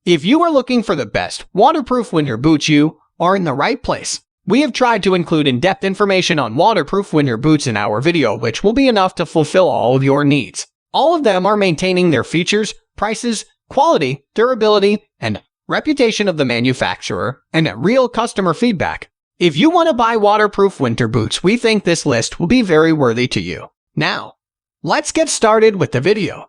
If you are looking for the best waterproof winter boots, you are in the right place. We have tried to include in-depth information on waterproof winter boots in our video, which will be enough to fulfill all of your needs. All of them are maintaining their features, prices, quality, durability, and reputation of the manufacturer, and real customer feedback. If you want to buy waterproof winter boots, we think this list will be very worthy to you. Now, let's get started with the video.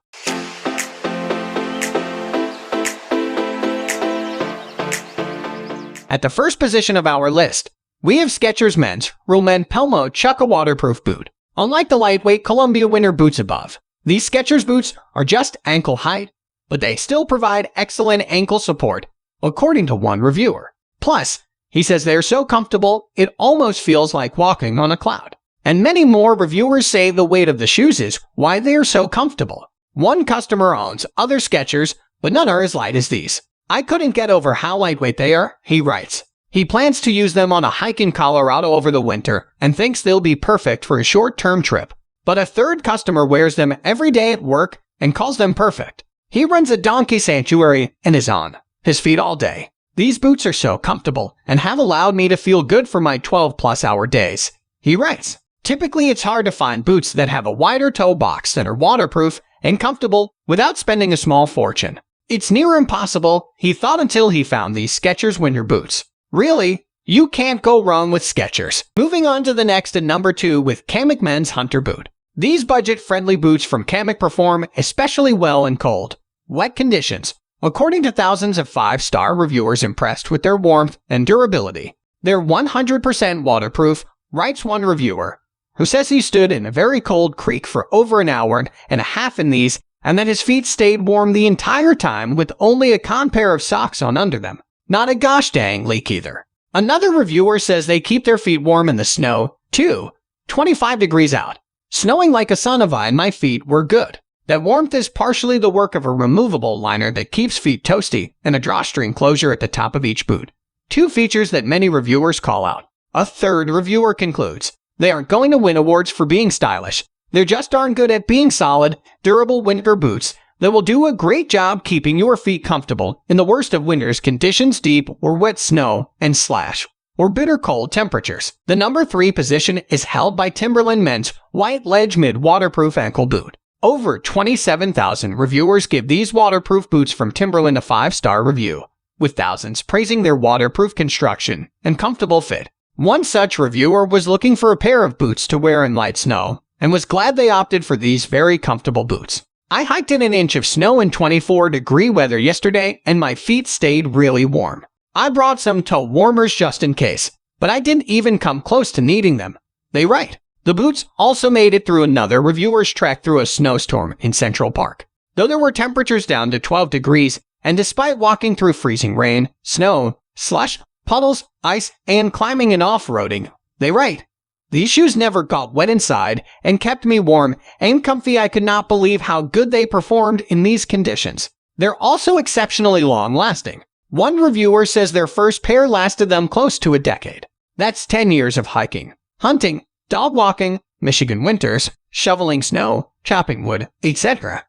At the first position of our list, we have Skechers men's Relment-Pelmo Chukka waterproof boot. Unlike the lightweight Columbia winter boots above, these Skechers boots are just ankle height, but they still provide excellent ankle support, according to one reviewer. Plus, he says they're so comfortable, it almost feels like walking on a cloud. And many more reviewers say the weight of the shoes is why they are so comfortable. One customer owns other Skechers, but none are as light as these. I couldn't get over how lightweight they are, he writes. He plans to use them on a hike in Colorado over the winter and thinks they'll be perfect for a short-term trip. But a third customer wears them every day at work and calls them perfect. He runs a donkey sanctuary and is on his feet all day. These boots are so comfortable and have allowed me to feel good for my 12-plus hour days, he writes. Typically, it's hard to find boots that have a wider toe box that are waterproof and comfortable without spending a small fortune. It's near impossible, he thought, until he found these Skechers winter boots. Really, you can't go wrong with Skechers. Moving on to the next at number 2 with Kamik men's hunter boot. These budget-friendly boots from Kamik perform especially well in cold, wet conditions, according to thousands of 5-star reviewers impressed with their warmth and durability. They're 100% waterproof, writes one reviewer, who says he stood in a very cold creek for over an hour and a half in these, and that his feet stayed warm the entire time with only a con pair of socks on under them. Not a gosh dang leak either. Another reviewer says they keep their feet warm in the snow, too. 25 degrees out. Snowing like a son of I, and my feet were good. That warmth is partially the work of a removable liner that keeps feet toasty and a drawstring closure at the top of each boot. 2 features that many reviewers call out. A third reviewer concludes, they aren't going to win awards for being stylish. They're just darn good at being solid, durable winter boots that will do a great job keeping your feet comfortable in the worst of winter's conditions, deep or wet snow and slash or bitter cold temperatures. The number 3 position is held by Timberland men's White Ledge Mid waterproof ankle boot. Over 27,000 reviewers give these waterproof boots from Timberland a 5-star review, with thousands praising their waterproof construction and comfortable fit. One such reviewer was looking for a pair of boots to wear in light snow and was glad they opted for these very comfortable boots. I hiked in an inch of snow in 24-degree weather yesterday and my feet stayed really warm. I brought some toe warmers just in case, but I didn't even come close to needing them, they write. The boots also made it through another reviewer's trek through a snowstorm in Central Park. Though there were temperatures down to 12 degrees, and despite walking through freezing rain, snow, slush, puddles, ice, and climbing and off-roading, they write. These shoes never got wet inside and kept me warm and comfy. I could not believe how good they performed in these conditions. They're also exceptionally long-lasting. One reviewer says their first pair lasted them close to a decade. That's 10 years of hiking, hunting, dog walking, Michigan winters, shoveling snow, chopping wood, etc.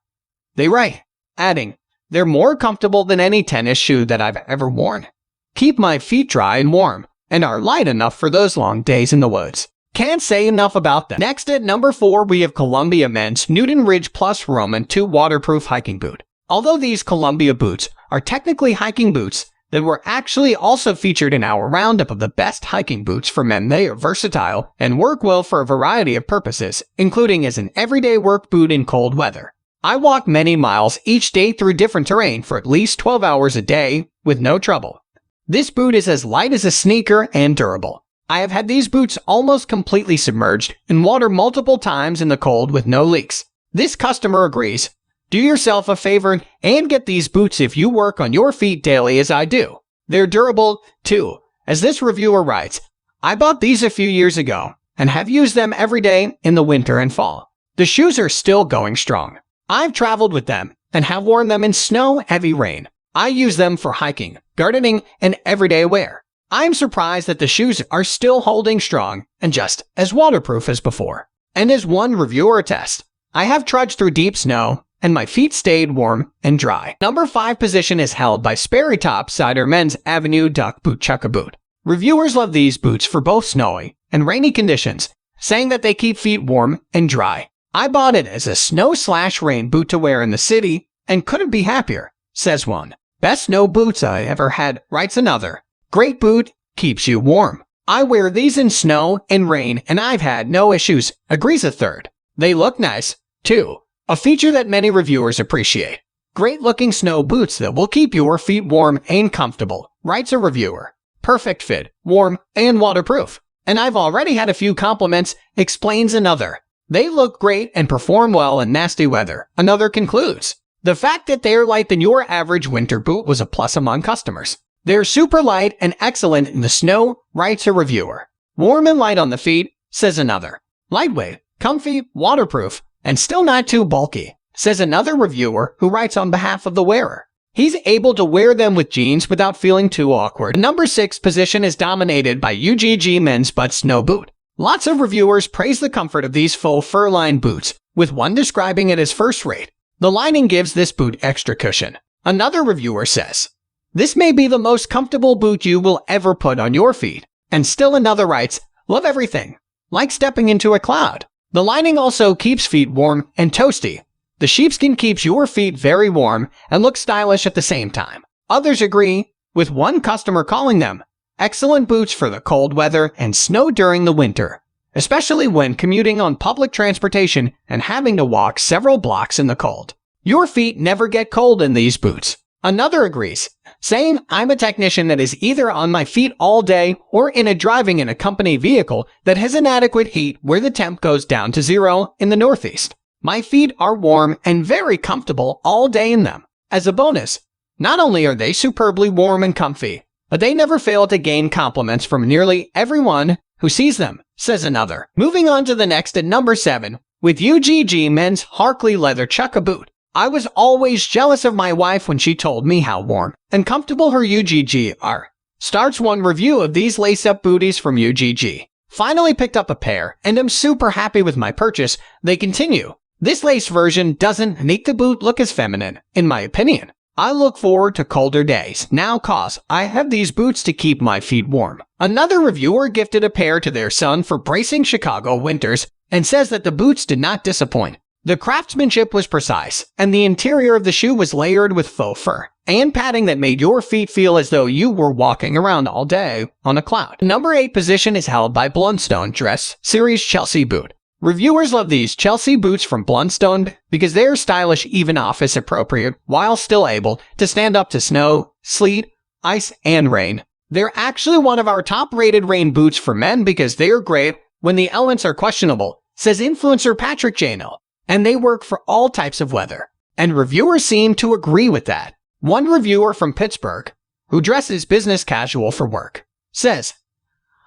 They write, adding, they're more comfortable than any tennis shoe that I've ever worn. Keep my feet dry and warm, and are light enough for those long days in the woods. Can't say enough about them. Next at number 4 we have Columbia men's Newton Ridge Plus Roman 2 waterproof hiking boot. Although these Columbia boots are technically hiking boots that were actually also featured in our roundup of the best hiking boots for men, they are versatile and work well for a variety of purposes, including as an everyday work boot in cold weather. I walk many miles each day through different terrain for at least 12 hours a day with no trouble. This boot is as light as a sneaker and durable. I have had these boots almost completely submerged in water multiple times in the cold with no leaks. This customer agrees. Do yourself a favor and get these boots if you work on your feet daily as I do. They're durable, too. As this reviewer writes, I bought these a few years ago and have used them every day in the winter and fall. The shoes are still going strong. I've traveled with them and have worn them in snow, heavy rain. I use them for hiking, gardening, and everyday wear. I'm surprised that the shoes are still holding strong and just as waterproof as before. And as one reviewer attests, I have trudged through deep snow, and my feet stayed warm and dry. Number 5 position is held by Sperry Topsider Men's Avenue Duck Boot Chukka Boot. Reviewers love these boots for both snowy and rainy conditions, saying that they keep feet warm and dry. I bought it as a snow/rain boot to wear in the city and couldn't be happier, says one. Best snow boots I ever had, writes another. Great boot, keeps you warm. I wear these in snow and rain and I've had no issues, agrees a third. They look nice, too, a feature that many reviewers appreciate. Great looking snow boots that will keep your feet warm and comfortable, writes a reviewer. Perfect fit, warm, and waterproof. And I've already had a few compliments, explains another. They look great and perform well in nasty weather, another concludes. The fact that they're light than your average winter boot was a plus among customers. They're super light and excellent in the snow, writes a reviewer. Warm and light on the feet, says another. Lightweight, comfy, waterproof, and still not too bulky, says another reviewer who writes on behalf of the wearer. He's able to wear them with jeans without feeling too awkward. Number 6 position is dominated by UGG Men's Butte Snow Boot. Lots of reviewers praise the comfort of these faux fur-lined boots, with one describing it as first-rate. The lining gives this boot extra cushion. Another reviewer says, this may be the most comfortable boot you will ever put on your feet. And still another writes, love everything. Like stepping into a cloud. The lining also keeps feet warm and toasty. The sheepskin keeps your feet very warm and looks stylish at the same time. Others agree, with one customer calling them excellent boots for the cold weather and snow during the winter, especially when commuting on public transportation and having to walk several blocks in the cold. Your feet never get cold in these boots. Another agrees, saying I'm a technician that is either on my feet all day or driving in a company vehicle that has inadequate heat where the temp goes down to 0 in the Northeast. My feet are warm and very comfortable all day in them. As a bonus, not only are they superbly warm and comfy, but they never fail to gain compliments from nearly everyone who sees them, says another. Moving on to the next at number 7, with UGG Men's Harkley Leather Chukka Boot. I was always jealous of my wife when she told me how warm and comfortable her UGG are. Starts one review of these lace-up booties from UGG. Finally picked up a pair and am super happy with my purchase, they continue. This lace version doesn't make the boot look as feminine, in my opinion. I look forward to colder days now cause I have these boots to keep my feet warm. Another reviewer gifted a pair to their son for bracing Chicago winters and says that the boots did not disappoint. The craftsmanship was precise, and the interior of the shoe was layered with faux fur and padding that made your feet feel as though you were walking around all day on a cloud. Number 8 position is held by Blundstone Dress Series Chelsea Boot. Reviewers love these Chelsea boots from Blundstone because they are stylish, even office appropriate, while still able to stand up to snow, sleet, ice, and rain. They're actually one of our top-rated rain boots for men because they are great when the elements are questionable, says influencer Patrick Jano, and they work for all types of weather. And reviewers seem to agree with that. One reviewer from Pittsburgh, who dresses business casual for work, says,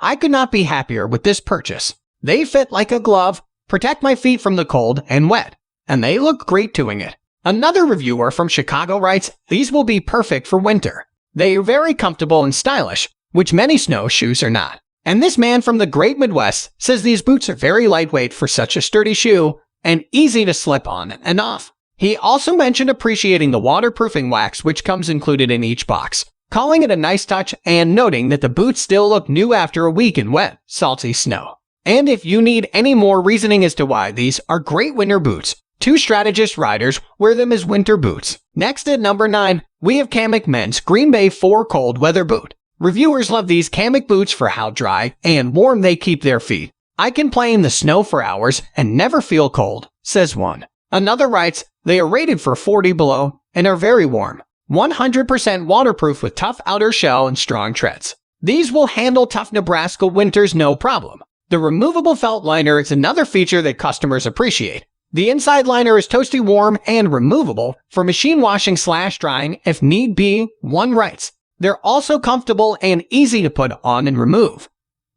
I could not be happier with this purchase. They fit like a glove, protect my feet from the cold and wet, and they look great doing it. Another reviewer from Chicago writes, these will be perfect for winter. They are very comfortable and stylish, which many snowshoes are not. And this man from the Great Midwest says these boots are very lightweight for such a sturdy shoe and easy to slip on and off. He also mentioned appreciating the waterproofing wax which comes included in each box, calling it a nice touch and noting that the boots still look new after a week in wet, salty snow. And if you need any more reasoning as to why these are great winter boots, 2 strategist riders wear them as winter boots. Next at number 9, we have Kamik Men's Greenbay 4 Cold Weather Boot. Reviewers love these Kamik boots for how dry and warm they keep their feet. I can play in the snow for hours and never feel cold, says one. Another writes, they are rated for 40 below and are very warm. 100% waterproof with tough outer shell and strong treads. These will handle tough Nebraska winters no problem. The removable felt liner is another feature that customers appreciate. The inside liner is toasty warm and removable for machine washing / drying if need be, one writes. They're also comfortable and easy to put on and remove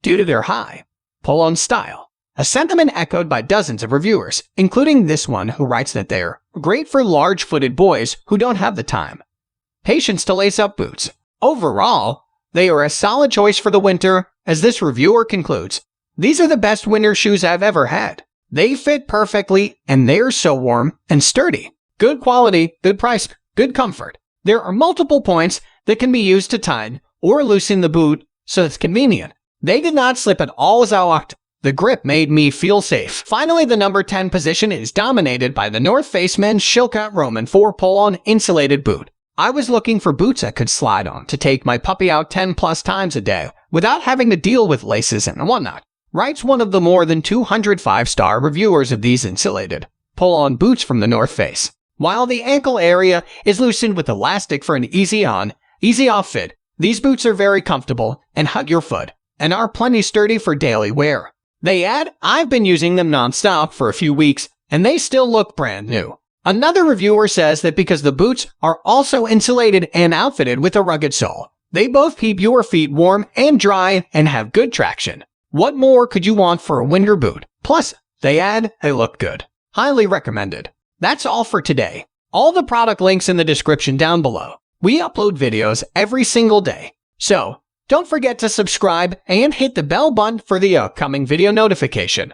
due to their high pull-on style. A sentiment echoed by dozens of reviewers, including this one who writes that they're great for large-footed boys who don't have the time, patience to lace up boots. Overall, they are a solid choice for the winter, as this reviewer concludes. These are the best winter shoes I've ever had. They fit perfectly and they're so warm and sturdy. Good quality, good price, good comfort. There are multiple points that can be used to tighten or loosen the boot, so it's convenient. They did not slip at all as I walked. The grip made me feel safe. Finally, the number 10 position is dominated by the North Face men's Chilkat Roman 4 pull-on insulated boot. I was looking for boots I could slide on to take my puppy out 10 plus times a day without having to deal with laces and whatnot, writes one of the more than 200 5-star reviewers of these insulated pull-on boots from the North Face. While the ankle area is loosened with elastic for an easy on, easy off fit, these boots are very comfortable and hug your foot and are plenty sturdy for daily wear. They add, I've been using them non-stop for a few weeks and they still look brand new. Another reviewer says that because the boots are also insulated and outfitted with a rugged sole, they both keep your feet warm and dry and have good traction. What more could you want for a winter boot? Plus, they add, they look good. Highly recommended. That's all for today. All the product links in the description down below. We upload videos every single day, so don't forget to subscribe and hit the bell button for the upcoming video notification.